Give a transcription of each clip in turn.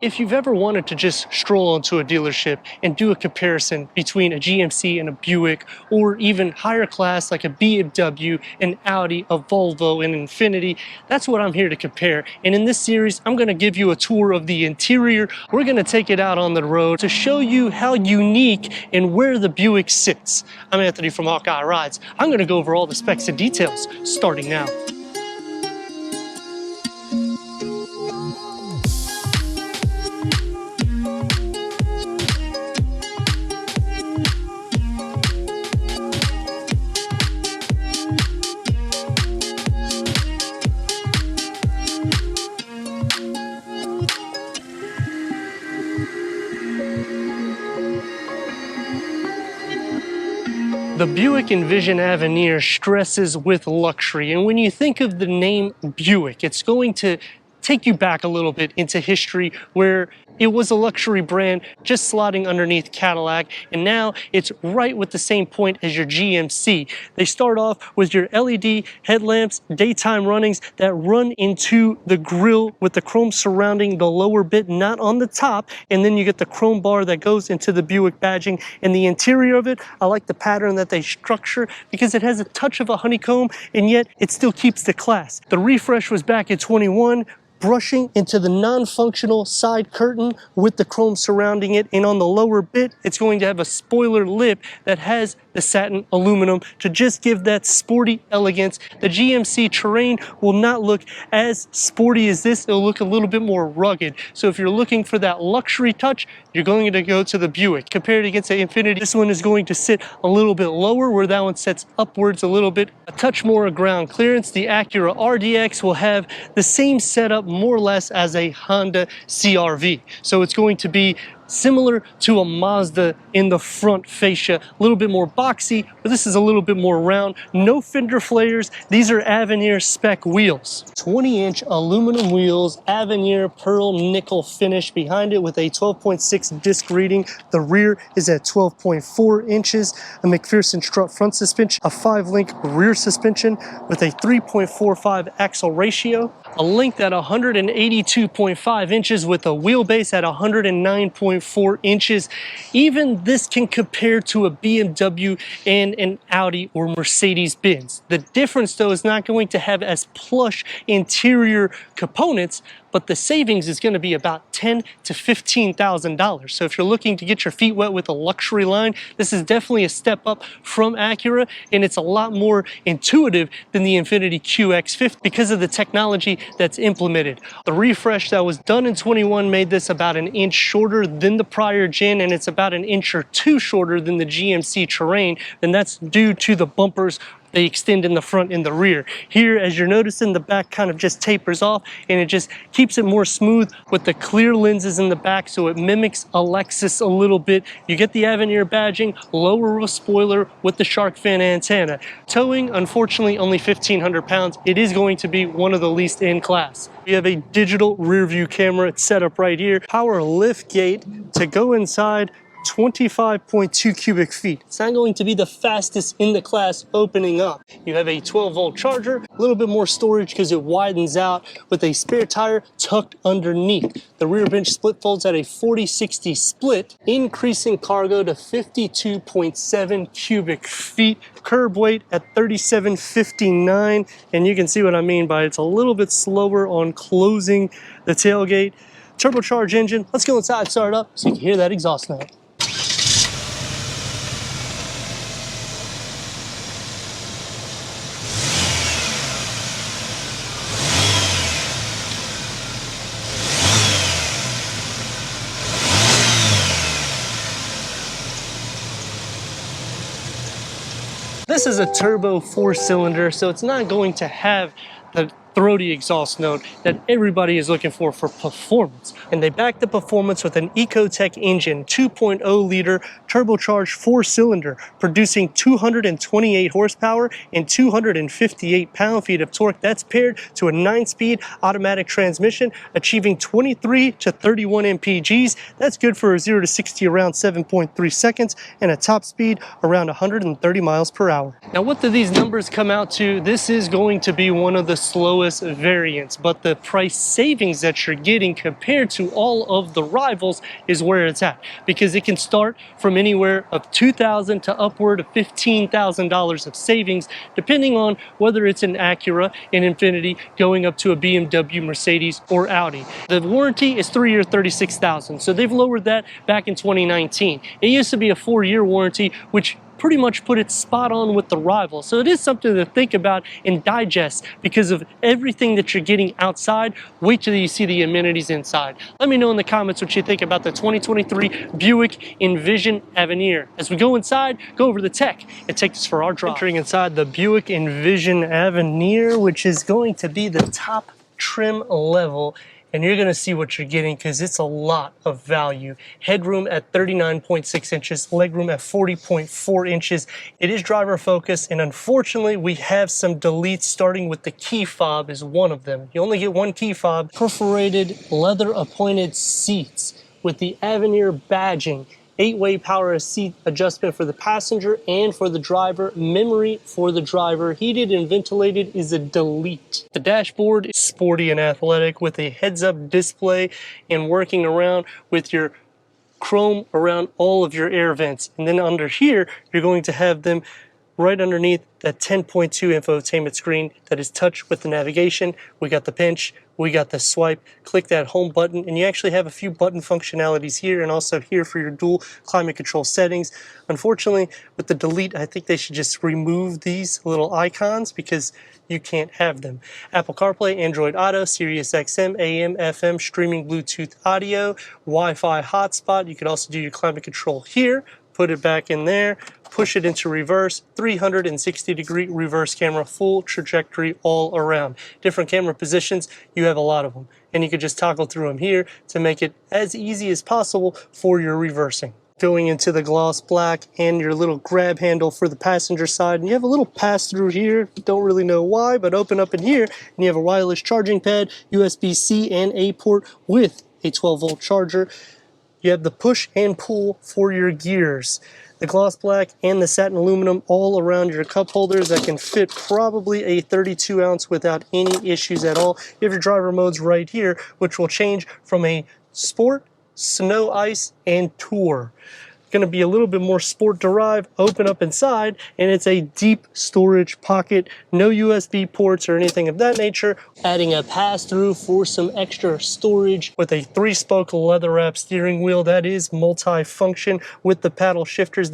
If you've ever wanted to just stroll onto a dealership and do a comparison between a GMC and a Buick, or even higher class like a BMW, an Audi, a Volvo, an Infiniti, that's what I'm here to compare. And in this series, I'm going to give you a tour of the interior. We're going to take it out on the road to show you how unique and where the Buick sits. I'm Anthony from Hawkeye Rides. I'm going to go over all the specs and details starting now. The Buick Envision Avenir stresses with luxury, and when you think of the name Buick, it's going to take you back a little bit into history where it was a luxury brand just slotting underneath Cadillac, and now it's right with the same point as your GMC. They start off with your LED headlamps, daytime runnings that run into the grille with the chrome surrounding the lower bit, not on the top, and then you get the chrome bar that goes into the Buick badging. And the interior of it, I like the pattern that they structure because it has a touch of a honeycomb, and yet it still keeps the class. The refresh was back at 21, brushing into the non-functional side curtain with the chrome surrounding it, and on the lower bit it's going to have a spoiler lip that has the satin aluminum to just give that sporty elegance. The GMC Terrain will not look as sporty as this, it'll look a little bit more rugged. So if you're looking for that luxury touch, you're going to go to the Buick. Compared against the Infiniti, this one is going to sit a little bit lower, where that one sets upwards a little bit, a touch more ground clearance. The Acura RDX will have the same setup more or less as a Honda CR-V. So it's going to be similar to a Mazda in the front fascia, a little bit more boxy, but this is a little bit more round. No fender flares. These are Avenir spec wheels. 20-inch aluminum wheels, Avenir pearl nickel finish behind it with a 12.6 disc reading. The rear is at 12.4 inches, a McPherson strut front suspension, a 5-link rear suspension with a 3.45 axle ratio, a length at 182.5 inches with a wheelbase at 109.4 inches. Even this can compare to a BMW and an Audi or Mercedes-Benz. The difference though is not going to have as plush interior components, but the savings is going to be about $10,000 to $15,000. So if you're looking to get your feet wet with a luxury line, this is definitely a step up from Acura, and it's a lot more intuitive than the Infiniti QX50 because of the technology that's implemented. The refresh that was done in 21 made this about an inch shorter than the prior gen, and it's about an inch or two shorter than the GMC Terrain, and that's due to the bumpers. They extend in the front and the rear. Here, as you're noticing, the back kind of just tapers off, and it just keeps it more smooth with the clear lenses in the back, so it mimics a Lexus a little bit. You get the Avenir badging, lower roof spoiler with the shark fin antenna. Towing, unfortunately, only 1,500 pounds. It is going to be one of the least in class. We have a digital rear view camera set up right here. Power lift gate to go inside. 25.2 cubic feet. It's not going to be the fastest in the class opening up. You have a 12-volt charger, a little bit more storage because it widens out with a spare tire tucked underneath. The rear bench split folds at a 40-60 split, increasing cargo to 52.7 cubic feet. Curb weight at 3759, and you can see what I mean by it's a little bit slower on closing the tailgate. Turbocharged engine. Let's go inside, start it up so you can hear that exhaust note. This is a turbo 4-cylinder, so it's not going to have the throaty exhaust note that everybody is looking for performance. And they back the performance with an Ecotec engine, 2.0 liter turbocharged 4-cylinder, producing 228 horsepower and 258 pound-feet of torque. That's paired to a 9-speed automatic transmission, achieving 23 to 31 mpgs. That's good for a 0 to 60 around 7.3 seconds and a top speed around 130 miles per hour. Now, what do these numbers come out to? This is going to be one of the slowest ridiculous variants, but the price savings that you're getting compared to all of the rivals is where it's at, because it can start from anywhere of $2,000 to upward of $15,000 of savings, depending on whether it's an Acura, an Infiniti, going up to a BMW, Mercedes, or Audi. The warranty is 3 years, $36,000, so they've lowered that back in 2019. It used to be a 4-year warranty, which pretty much put it spot on with the rival. So it is something to think about and digest because of everything that you're getting outside. Wait till you see the amenities inside. Let me know in the comments what you think about the 2023 Buick Envision Avenir. As we go inside, go over the tech and take this for our drive. Entering inside the Buick Envision Avenir, which is going to be the top trim level, and you're going to see what you're getting because it's a lot of value. Headroom at 39.6 inches, legroom at 40.4 inches. It is driver focused, and unfortunately we have some deletes, starting with the key fob is one of them. You only get one key fob. Perforated leather appointed seats with the Avenir badging. 8-way power seat adjustment for the passenger and for the driver. Memory for the driver. Heated and ventilated is a delete. The dashboard is sporty and athletic with a heads-up display and working around with your chrome around all of your air vents. And then under here, you're going to have them right underneath that 10.2 infotainment screen that is touch with the navigation. We got the pinch, we got the swipe, click that home button, and you actually have a few button functionalities here and also here for your dual climate control settings. Unfortunately, with the delete, I think they should just remove these little icons because you can't have them. Apple CarPlay, Android Auto, Sirius XM, AM, FM, streaming Bluetooth audio, Wi-Fi hotspot. You could also do your climate control here. Put it back in there, push it into reverse, 360-degree reverse camera, full trajectory all around. Different camera positions, you have a lot of them. And you could just toggle through them here to make it as easy as possible for your reversing. Going into the gloss black and your little grab handle for the passenger side. And you have a little pass-through here, don't really know why, but open up in here and you have a wireless charging pad, USB-C and A port with a 12-volt charger. You have the push and pull for your gears. The gloss black and the satin aluminum all around your cup holders that can fit probably a 32 ounce without any issues at all. You have your driver modes right here, which will change from a sport, snow, ice, and tour. Going to be a little bit more sport derived. Open up inside and it's a deep storage pocket, no USB ports or anything of that nature. Adding a pass-through for some extra storage with a 3-spoke leather wrap steering wheel that is multi-function with the paddle shifters.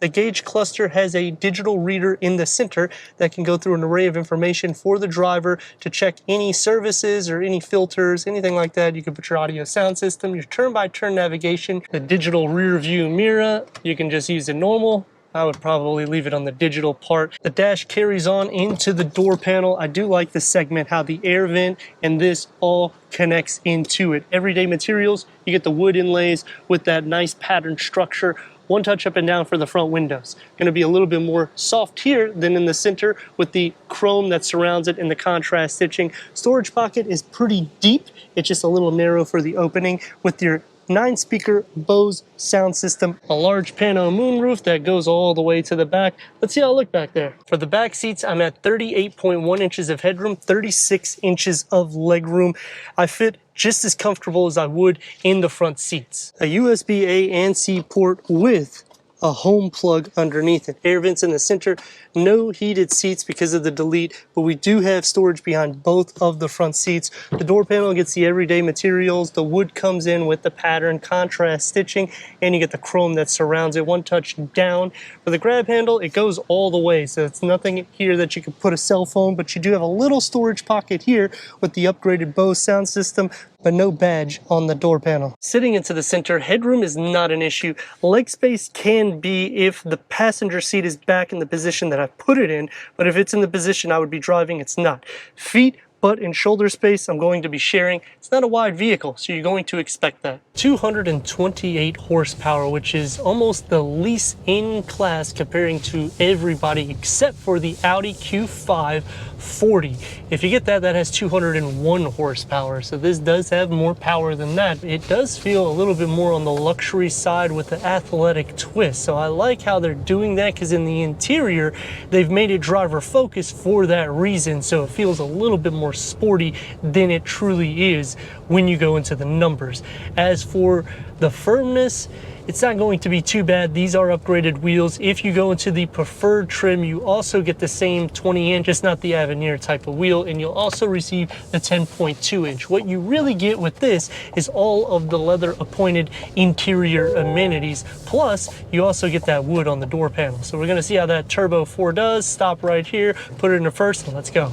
The gauge cluster has a digital reader in the center that can go through an array of information for the driver to check any services or any filters, anything like that. You can put your audio sound system, your turn-by-turn navigation, the digital rear view mirror. You can just use it normal. I would probably leave it on the digital part. The dash carries on into the door panel. I do like this segment, how the air vent and this all connects into it. Everyday materials, you get the wood inlays with that nice pattern structure. One touch up and down for the front windows. Going to be a little bit more soft here than in the center with the chrome that surrounds it and the contrast stitching. Storage pocket is pretty deep. It's just a little narrow for the opening with your 9-speaker Bose sound system, a large pano moonroof that goes all the way to the back. Let's see how I look back there. For the back seats, I'm at 38.1 inches of headroom, 36 inches of legroom. I fit just as comfortable as I would in the front seats. A USB A and C port with a home plug underneath it. Air vents in the center, no heated seats because of the delete, but we do have storage behind both of the front seats. The door panel gets the everyday materials. The wood comes in with the pattern contrast stitching, and you get the chrome that surrounds it. One touch down. For the grab handle, it goes all the way, so it's nothing here that you can put a cell phone, but you do have a little storage pocket here with the upgraded Bose sound system, but no badge on the door panel. Sitting into the center, headroom is not an issue. Leg space can be if the passenger seat is back in the position that I put it in, but if it's in the position I would be driving, it's not. Feet butt and shoulder space I'm going to be sharing. It's not a wide vehicle, so you're going to expect that. 228 horsepower, which is almost the least in class comparing to everybody except for the Audi Q5 40. If you get that, that has 201 horsepower, so this does have more power than that. It does feel a little bit more on the luxury side with the athletic twist, so I like how they're doing that, because in the interior they've made it driver focused for that reason, so it feels a little bit more sporty than it truly is when you go into the numbers. As for the firmness, it's not going to be too bad. These are upgraded wheels. If you go into the preferred trim, you also get the same 20-inch, just not the Avenir type of wheel, and you'll also receive the 10.2-inch. What you really get with this is all of the leather appointed interior amenities, plus you also get that wood on the door panel. So we're gonna see how that Turbo 4 does. Stop right here, put it in reverse, and let's go.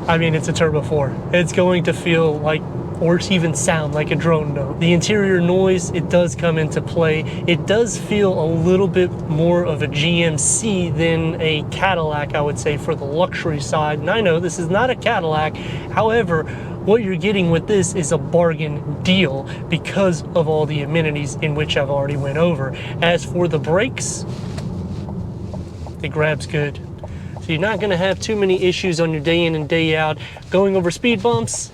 I mean, it's a Turbo 4. It's going to feel like, or even sound like a drone note. The interior noise, it does come into play. It does feel a little bit more of a GMC than a Cadillac, I would say, for the luxury side. And I know this is not a Cadillac. However, what you're getting with this is a bargain deal because of all the amenities in which I've already went over. As for the brakes, it grabs good. So you're not going to have too many issues on your day in and day out. Going over speed bumps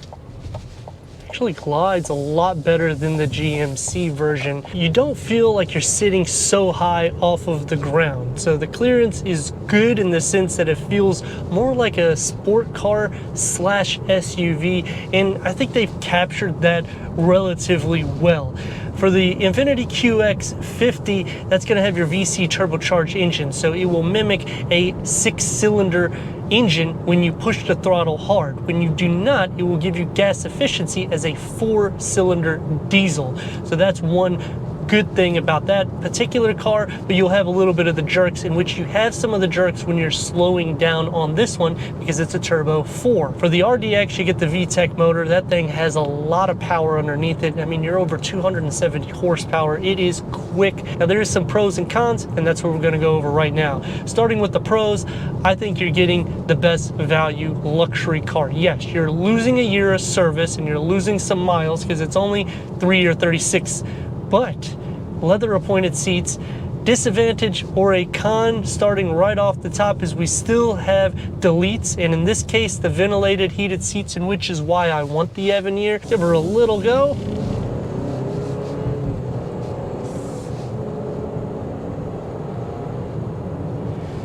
actually glides a lot better than the GMC version. You don't feel like you're sitting so high off of the ground. So the clearance is good in the sense that it feels more like a sport car slash SUV, and I think they've captured that relatively well. For the Infiniti QX50, that's going to have your VC turbocharged engine, so it will mimic a 6-cylinder engine when you push the throttle hard. When you do not, it will give you gas efficiency as a 4-cylinder diesel. So that's one good thing about that particular car, but you'll have a little bit of the jerks, in which you have some of the jerks when you're slowing down on this one because it's a Turbo 4. For the RDX, you get the VTEC motor. That thing has a lot of power underneath it. I mean, you're over 270 horsepower. It is quick. Now, there is some pros and cons, and that's what we're going to go over right now. Starting with the pros, I think you're getting the best value luxury car. Yes, you're losing a year of service and you're losing some miles because it's only 3 or 36, but leather appointed seats. Disadvantage or a con starting right off the top is we still have deletes, and in this case the ventilated heated seats, in which is why I want the Avenir. Give her a little go.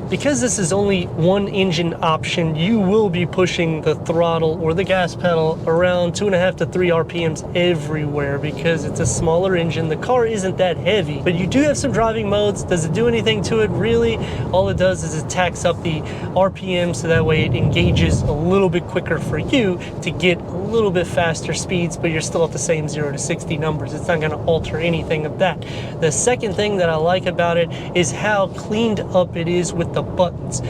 Because this is only one engine option, you will be pushing the throttle or the gas pedal around 2.5 to 3 RPMs everywhere because it's a smaller engine. The car isn't that heavy, but you do have some driving modes. Does it do anything to it? Really, all it does is it tacks up the RPM so that way it engages a little bit quicker for you to get a little bit faster speeds, but you're still at the same 0 to 60 numbers. It's not going to alter anything of that. The second thing that I like about it is how cleaned up it is with the buttons.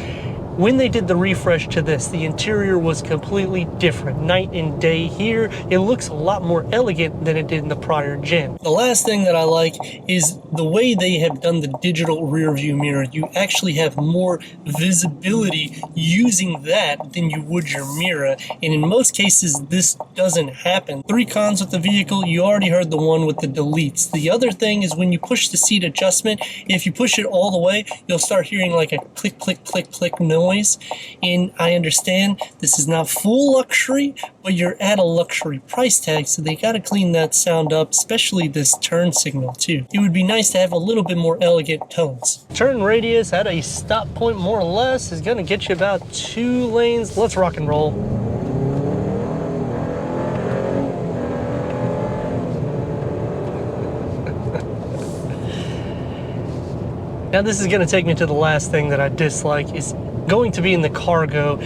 When they did the refresh to this, the interior was completely different. Night and day. Here, it looks a lot more elegant than it did in the prior gen. The last thing that I like is the way they have done the digital rear view mirror. You actually have more visibility using that than you would your mirror, and in most cases this doesn't happen. 3 cons with the vehicle, you already heard the one with the deletes. The other thing is when you push the seat adjustment, if you push it all the way, you'll start hearing like a click, click, click, click noise. And I understand this is not full luxury, but you're at a luxury price tag, so they got to clean that sound up, especially this turn signal too. It would be nice to have a little bit more elegant tones. Turn radius at a stop point more or less is going to get you about 2 lanes. Let's rock and roll. Now this is going to take me to the last thing that I dislike, is going to be in the cargo.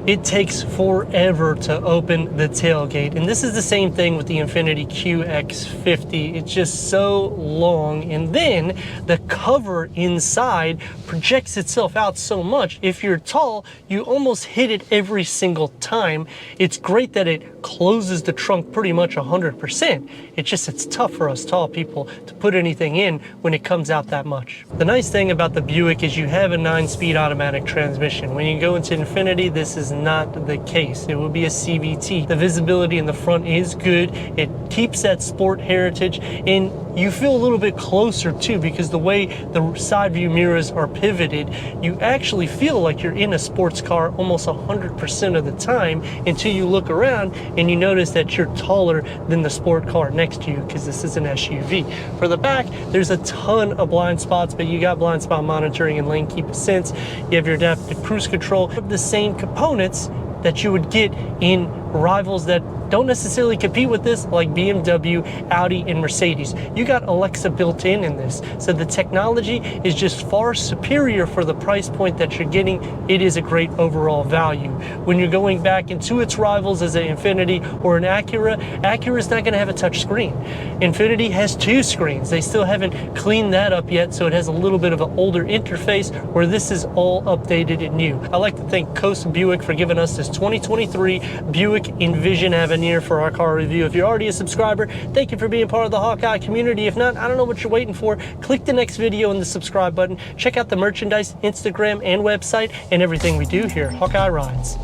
it takes forever to open the tailgate. And this is the same thing with the Infiniti QX50. It's just so long. And then the cover inside projects itself out so much. If you're tall, you almost hit it every single time. It's great that it closes the trunk pretty much 100%. It's tough for us tall people to put anything in when it comes out that much. The nice thing about the Buick is you have a 9-speed automatic transmission. When you go into Infiniti, this is not the case. It will be a CVT. The visibility in the front is good. It keeps that sport heritage, and you feel a little bit closer too, because the way the side view mirrors are pivoted, you actually feel like you're in a sports car almost 100% of the time until you look around and you notice that you're taller than the sport car next to you, because this is an SUV. For the back, there's a ton of blind spots, but you got blind spot monitoring and lane keep assist. You have your adaptive cruise control, the same components that you would get in rivals that don't necessarily compete with this, like BMW, Audi, and Mercedes. You got Alexa built in this. So the technology is just far superior for the price point that you're getting. It is a great overall value. When you're going back into its rivals as an Infiniti or an Acura, Acura's not gonna have a touch screen. Infiniti has 2 screens. They still haven't cleaned that up yet, so it has a little bit of an older interface, where this is all updated and new. I'd like to thank Coast Buick for giving us this 2023 Buick Envision Avenir for our car review. If you're already a subscriber, thank you for being part of the Hawkeye community. If not, I don't know what you're waiting for. Click the next video and the subscribe button. Check out the merchandise, Instagram, and website, and everything we do here at Hawkeye Rides.